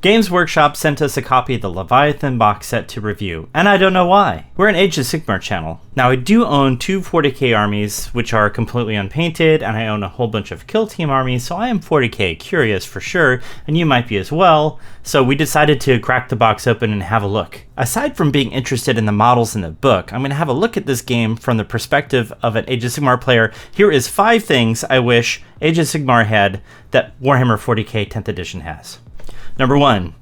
Games Workshop sent us a copy of the Leviathan box set to review, and I don't know why. We're an Age of Sigmar channel. Now, I do own 2 40k armies, which are completely unpainted, and I own a whole bunch of Kill Team armies, so I am 40k curious for sure, and you might be as well, so we decided to crack the box open and have a look. Aside from being interested in the models in the book, I'm going to have a look at this game from the perspective of an Age of Sigmar player. Here is 5 things I wish Age of Sigmar had that Warhammer 40k 10th edition has. Number 1.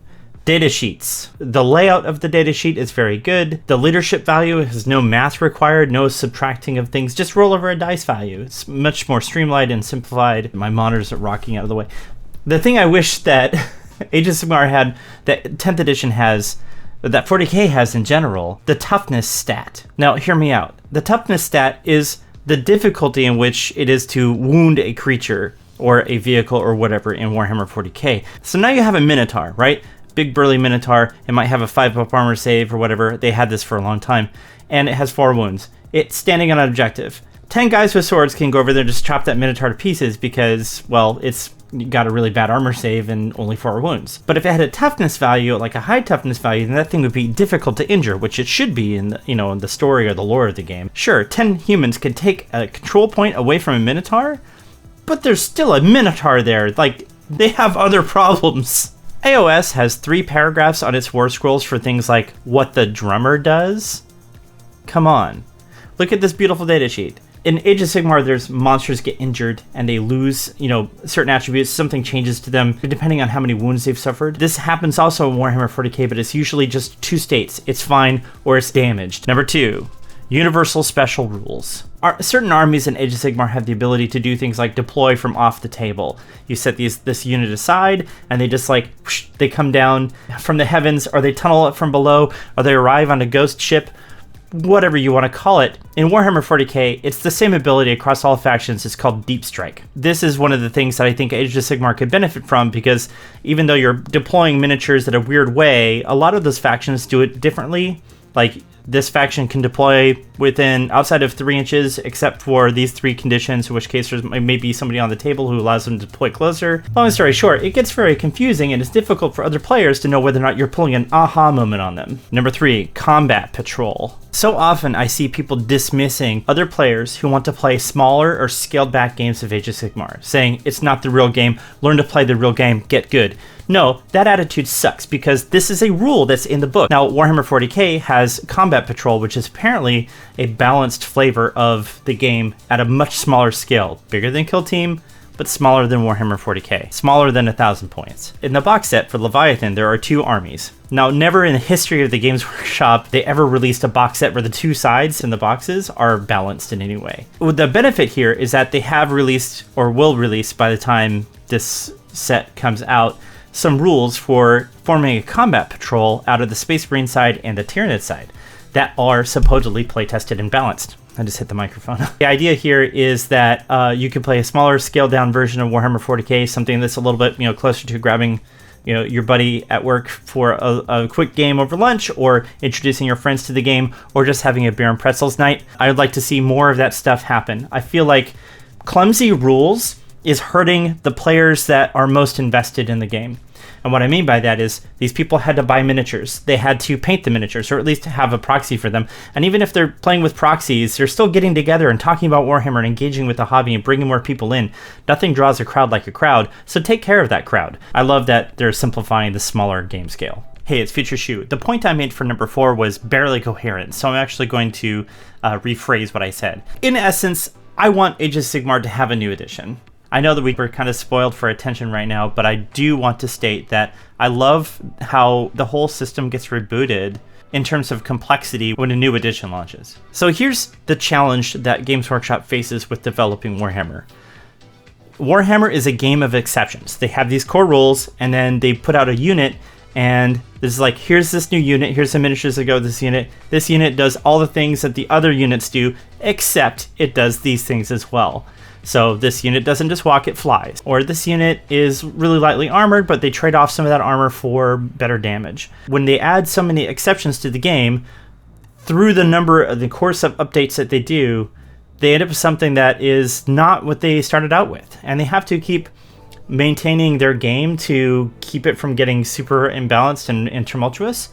Datasheets. The layout of the datasheet is very good. The leadership value has no math required, no subtracting of things, just roll over a dice value. It's much more streamlined and simplified. My monitors are rocking out of the way. The thing I wish that Age of Sigmar had, that 10th edition has, that 40k has in general, the toughness stat. Now, hear me out. The toughness stat is the difficulty in which it is to wound a creature or a vehicle or whatever in Warhammer 40k. So now you have a Minotaur, right? Big burly Minotaur. It might have a 5-up armor save or whatever. They had this for a long time. And it has 4 wounds. It's standing on an objective. 10 guys with swords can go over there and just chop that Minotaur to pieces because, well, it's got a really bad armor save and only 4 wounds. But if it had a toughness value, like a high toughness value, then that thing would be difficult to injure, which it should be in the, in the story or the lore of the game. Sure, 10 humans could take a control point away from a Minotaur, but there's still a Minotaur there. Like, they have other problems. AOS has 3 paragraphs on its war scrolls for things like what the drummer does. Come on. Look at this beautiful datasheet. In Age of Sigmar, there's monsters get injured and they lose, certain attributes. Something changes to them depending on how many wounds they've suffered. This happens also in Warhammer 40k, but it's usually just 2 states. It's fine or it's damaged. Number 2. Universal special rules. Certain armies in Age of Sigmar have the ability to do things like deploy from off the table. You set this unit aside, and they just whoosh, they come down from the heavens, or they tunnel up from below, or they arrive on a ghost ship, whatever you want to call it. In Warhammer 40k, it's the same ability across all factions. It's called Deep Strike. This is one of the things that I think Age of Sigmar could benefit from, because even though you're deploying miniatures in a weird way, a lot of those factions do it differently. Like, this faction can deploy outside of 3 inches, except for these 3 conditions, in which case there may be somebody on the table who allows them to deploy closer. Long story short, it gets very confusing and it's difficult for other players to know whether or not you're pulling an aha moment on them. Number 3, combat patrol. So often I see people dismissing other players who want to play smaller or scaled back games of Age of Sigmar, saying it's not the real game, learn to play the real game, get good. No, that attitude sucks, because this is a rule that's in the book. Now, Warhammer 40k has combat patrol, which is apparently a balanced flavor of the game at a much smaller scale. Bigger than Kill Team, but smaller than Warhammer 40k. Smaller than 1,000 points. In the box set for Leviathan, there are 2 armies. Now, never in the history of the Games Workshop they ever released a box set where the 2 sides in the boxes are balanced in any way. The benefit here is that they have released, or will release by the time this set comes out, some rules for forming a combat patrol out of the Space Marine side and the Tyranid side that are supposedly play-tested and balanced. I just hit the microphone. The idea here is that you can play a smaller, scaled-down version of Warhammer 40k, something that's a little bit closer to grabbing your buddy at work for a quick game over lunch, or introducing your friends to the game, or just having a beer and pretzels night. I would like to see more of that stuff happen. I feel like clumsy rules is hurting the players that are most invested in the game. And what I mean by that is these people had to buy miniatures. They had to paint the miniatures, or at least have a proxy for them. And even if they're playing with proxies, they're still getting together and talking about Warhammer and engaging with the hobby and bringing more people in. Nothing draws a crowd like a crowd, so take care of that crowd. I love that they're simplifying the smaller game scale. Hey, it's Future Shoe. The point I made for number 4 was barely coherent, so I'm actually going to rephrase what I said. In essence, I want Age of Sigmar to have a new edition. I know that we're kind of spoiled for attention right now, but I do want to state that I love how the whole system gets rebooted in terms of complexity when a new edition launches. So here's the challenge that Games Workshop faces with developing Warhammer. Warhammer is a game of exceptions. They have these core rules, and then they put out a unit, and it's like, here's this new unit, here's the miniatures that go with this unit. This unit does all the things that the other units do, except it does these things as well. So this unit doesn't just walk, it flies. Or this unit is really lightly armored, but they trade off some of that armor for better damage. When they add so many exceptions to the game, through the course of updates that they do, they end up with something that is not what they started out with. And they have to keep maintaining their game to keep it from getting super imbalanced and tumultuous.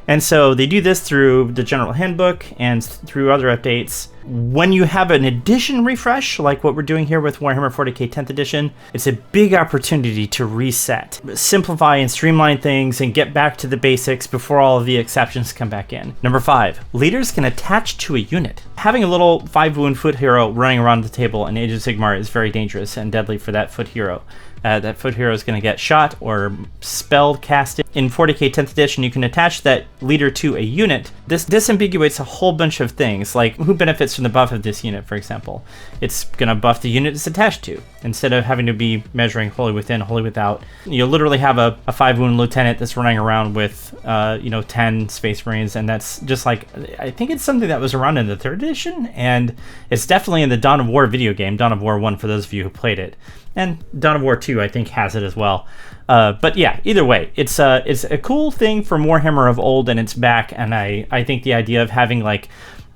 And so they do this through the general handbook and through other updates. When you have an edition refresh, like what we're doing here with Warhammer 40k 10th edition, it's a big opportunity to reset, simplify and streamline things, and get back to the basics before all of the exceptions come back in. Number 5, leaders can attach to a unit. Having a little 5-wound foot hero running around the table in Age of Sigmar is very dangerous and deadly for that foot hero. That foot hero is going to get shot or spell casted. In 40k 10th edition, you can attach that leader to a unit. This disambiguates a whole bunch of things, like who benefits from the buff of this unit, for example. It's going to buff the unit it's attached to, instead of having to be measuring wholly within, wholly without. You'll literally have a 5-wound lieutenant that's running around with 10 Space Marines, and that's just like, I think it's something that was around in the 3rd edition, and it's definitely in the Dawn of War video game, Dawn of War 1 for those of you who played it. And Dawn of War 2, I think, has it as well. But yeah, either way, it's a cool thing for Warhammer of old, and it's back. And I think the idea of having like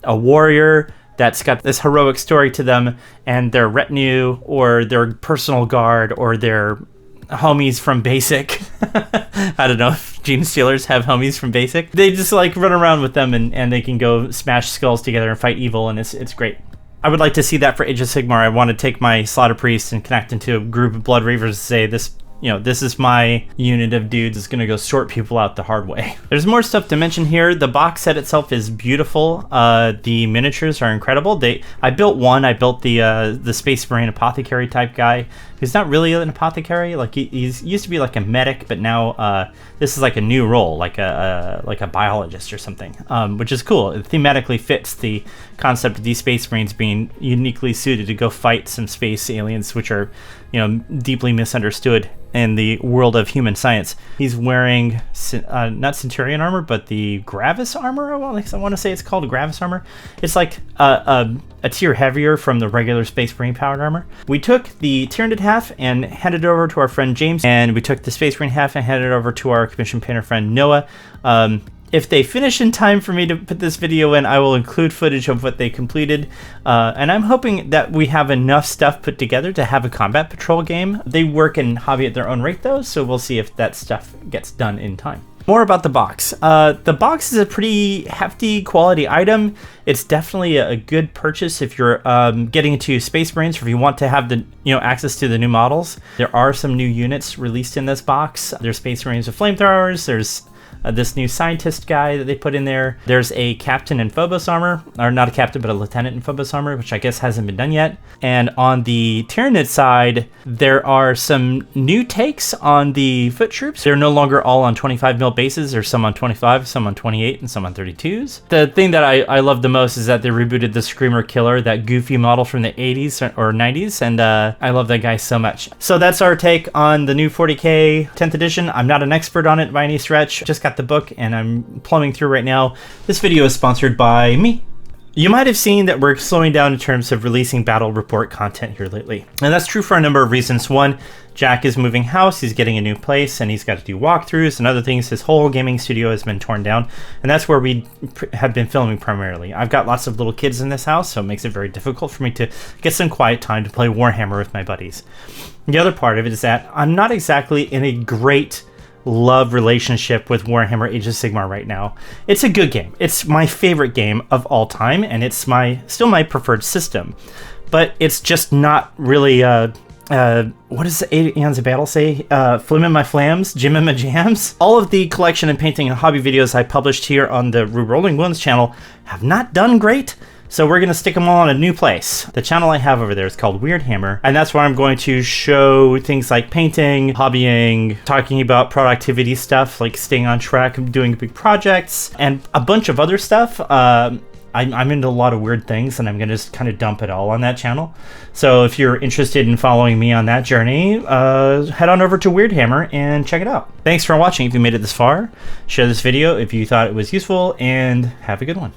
a warrior that's got this heroic story to them, and their retinue or their personal guard or their homies from Basic. I don't know if Gene Stealers have homies from Basic. They just like run around with them, and they can go smash skulls together and fight evil, and it's great. I would like to see that for Age of Sigmar. I want to take my Slaughter Priest and connect into a group of Blood Reavers and say, this is my unit of dudes that's going to go sort people out the hard way. There's more stuff to mention here. The box set itself is beautiful. The miniatures are incredible. I built one. I built the Space Marine apothecary type guy. He's not really an apothecary. Like he's used to be like a medic, but now this is like a new role, like a biologist or something, which is cool. It thematically fits the concept of these Space Marines being uniquely suited to go fight some space aliens, which are, deeply misunderstood in the world of human science. He's wearing not Centurion armor, but the Gravis armor. I want to say it's called Gravis armor. It's like a tier heavier from the regular Space Marine powered armor. We took the Tyranid half and handed it over to our friend James, and we took the Space Marine half and handed it over to our commission painter friend Noah. If they finish in time for me to put this video in, I will include footage of what they completed. And I'm hoping that we have enough stuff put together to have a combat patrol game. They work in hobby at their own rate though, so we'll see if that stuff gets done in time. More about the box. The box is a pretty hefty quality item. It's definitely a good purchase if you're getting into Space Marines, or if you want to have the access to the new models. There are some new units released in this box. There's Space Marines with flamethrowers. There's this new scientist guy that they put in there. There's a captain in Phobos armor, or not a captain, but a lieutenant in Phobos armor, which I guess hasn't been done yet. And on the Tyranid side, there are some new takes on the foot troops. They're no longer all on 25mm bases. There's some on 25, some on 28, and some on 32s. The thing that I love the most is that they rebooted the Screamer Killer, that goofy model from the 80s or 90s, and I love that guy so much. So that's our take on the new 40k 10th edition. I'm not an expert on it by any stretch. Just got the book and I'm plumbing through right now. This video is sponsored by me. You might have seen that we're slowing down in terms of releasing battle report content here lately. And that's true for a number of reasons. One, Jack is moving house, he's getting a new place, and he's got to do walkthroughs and other things. His whole gaming studio has been torn down, and that's where we have been filming primarily. I've got lots of little kids in this house, so it makes it very difficult for me to get some quiet time to play Warhammer with my buddies. The other part of it is that I'm not exactly in a great love relationship with Warhammer Age of Sigmar right now. It's a good game. It's my favorite game of all time, and it's still my preferred system. But it's just not really what does Aeons of Battle say? Flim in my flams, Jim in my jams. All of the collection and painting and hobby videos I published here on the Rerolling Ones channel have not done great. So we're going to stick them all in a new place. The channel I have over there is called Weird Hammer, and that's where I'm going to show things like painting, hobbying, talking about productivity stuff, like staying on track, doing big projects, and a bunch of other stuff. I'm into a lot of weird things, and I'm going to just kind of dump it all on that channel. So if you're interested in following me on that journey, head on over to Weird Hammer and check it out. Thanks for watching if you made it this far. Share this video if you thought it was useful, and have a good one.